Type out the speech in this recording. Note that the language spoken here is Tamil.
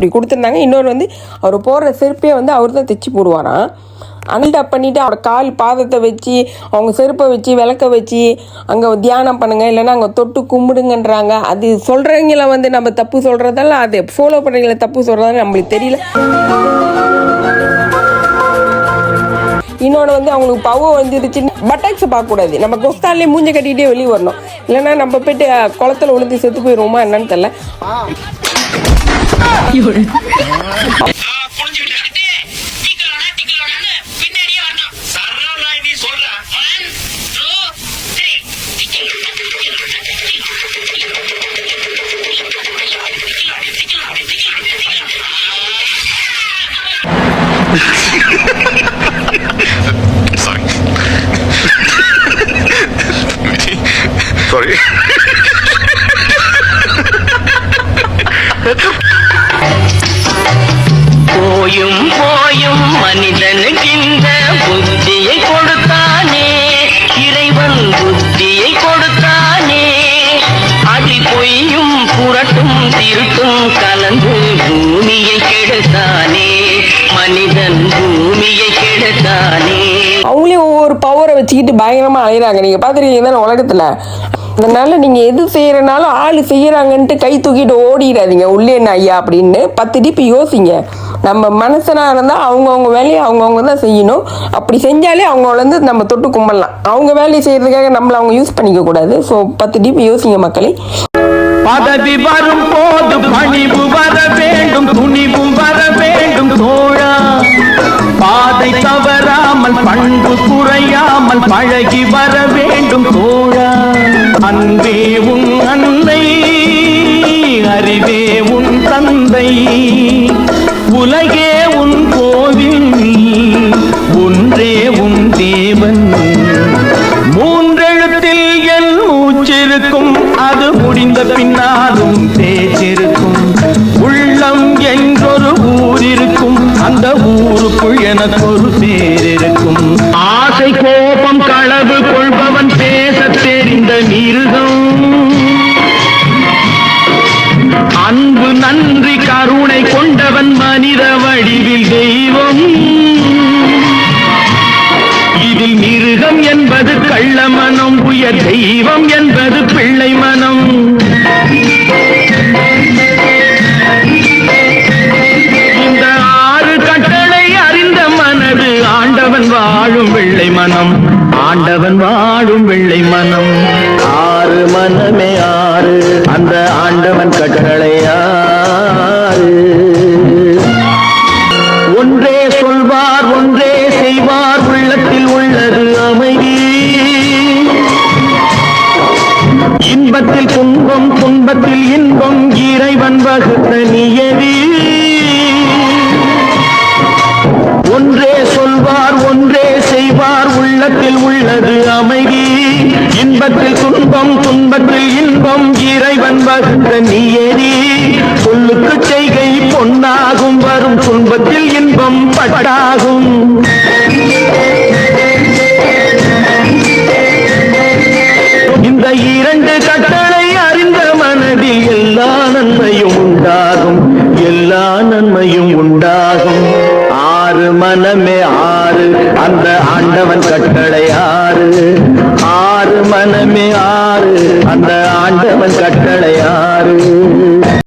இப்படி கொடுத்துருந்தாங்க. இன்னொரு வந்து அவர் போடுற செருப்பே வந்து அவர் தான் தைச்சி போடுவாராம். அனல்டாப் பண்ணிவிட்டு அவர் கால் பாதத்தை வச்சு அவங்க செருப்பை வச்சு விளக்க வச்சு அங்கே தியானம் பண்ணுங்கள், இல்லைன்னா அங்கே தொட்டு கும்பிடுங்கன்றாங்க. அது சொல்கிறவங்கள வந்து நம்ம தப்பு சொல்கிறதால, அது ஃபாலோ பண்ணுறவங்கள தப்பு சொல்கிறதால நம்மளுக்கு தெரியல. இன்னொன்று வந்து அவங்களுக்கு பவர் வந்துருச்சுன்னு பட்டாக்ஸை பார்க்கக்கூடாது. நம்ம கொஸ்தாலே மூஞ்சை கட்டிக்கிட்டே வெளியே வரணும், இல்லைன்னா நம்ம போய்ட்டு குளத்துல விழுந்து செத்து போயிடுவோமா என்னன்னு தெரியல. Sorry. போயும் போயும் மனிதனுக்கின்ற புத்தியை கொடுத்தானே, இறைவன் புத்தியை கொடுத்தானே. அதில் பொய்யும் புரட்டும் திருட்டும் கலந்து பூமியை கெடுத்தானே, மனிதன் பூமியை கெடுத்தானே. அவங்களே ஒவ்வொரு பவரை வச்சுக்கிட்டு பயங்கரமாக அலைகிறாங்க. நீங்கள் பார்த்துருக்கீங்க தானே உலகத்தில். அதனால் நீங்கள் எது செய்கிறனாலும் ஆள் செய்கிறாங்கன்ட்டு கை தூக்கிட்டு ஓடிடாதீங்க உள்ளே என்ன ஐயா அப்படின்னு 10 டிப்பு யோசிங்க. நம்ம மனசனாக இருந்தால் அவங்கவுங்க வேலையை அவங்கவுங்க தான் செய்யணும். அப்படி செஞ்சாலே அவங்கள நம்ம தொட்டு கும்பிடலாம். அவங்க வேலையை செய்கிறதுக்காக நம்மளை அவங்க யூஸ் பண்ணிக்க கூடாது. ஸோ 10 டிப்பு யோசிங்க மக்களே. பதவி வரும் போது பணிவு வர வேண்டும், துணிவும் வர வேண்டும் தோழா. பாதை தவறாமல் பண்பு குறையாமல் பழகி வர வேண்டும் தோழா. அன்பே உன் அன்னை, அறிவே உன் தந்தை, உலகே உன் கோவில், ஒன்றே உன் தேவன். மூன்றெழுத்தில் என் மூச்சிருக்கும், அது முடிந்த பின்னாலும் பேச்சிருக்கும். உள்ளம் என்றொரு ஊர் இருக்கும், அந்த ஊருக்குள் எனக்கு ஒரு பேர் இருக்கும். ஆசை கோபம் களவு கொள்பவன் பேச தெரிந்த மிருகம். அன்பு நன்றி கருணை கொண்டவன் மனித வடிவில் தெய்வம். இதில் மிருகம் என்பது கள்ள மனம், உயர் தெய்வம் என்பது பிள்ளை மனம். இந்த 6 கட்டளை அறிந்த மனது ஆண்டவன் வாழும் வெள்ளை மனம், ஆண்டவன் வாழும் வெள்ளை மனம். 6 மனமே 6, அந்த ஆண்டவன் கட்டளை 6. ஒன்றே சொல்வார் ஒன்றே செய்வார், உள்ளத்தில் உள்ளது அமைதி. இன்பத்தில் துன்பம் துன்பத்தில் இன்பம், இறைவன் வகுத்த நியதி. ஒன்றே சொல்வார் ஒன்றே செய்வார், உள்ளத்தில் உள்ளது அமைதி. இன்பத்தில் துன்பம் துன்பத்தில் இன்பம், இறைவன் வகுத்த நியதி. சொல்லுக்கு செய்கை பொன்னாகும், வரும் துன்பத்தில் இன்பம் பட்டாகும். இந்த 2 கட்டளை அறிந்த மனதில் எல்லா நன்மையும் உண்டாகும், எல்லா நன்மையும் உண்டாகும். 6 மனமே 6, அந்த ஆண்டவன் கட்டளை 6. 6 மனமே 6, அந்த ஆண்டவன் கட்டளை 6.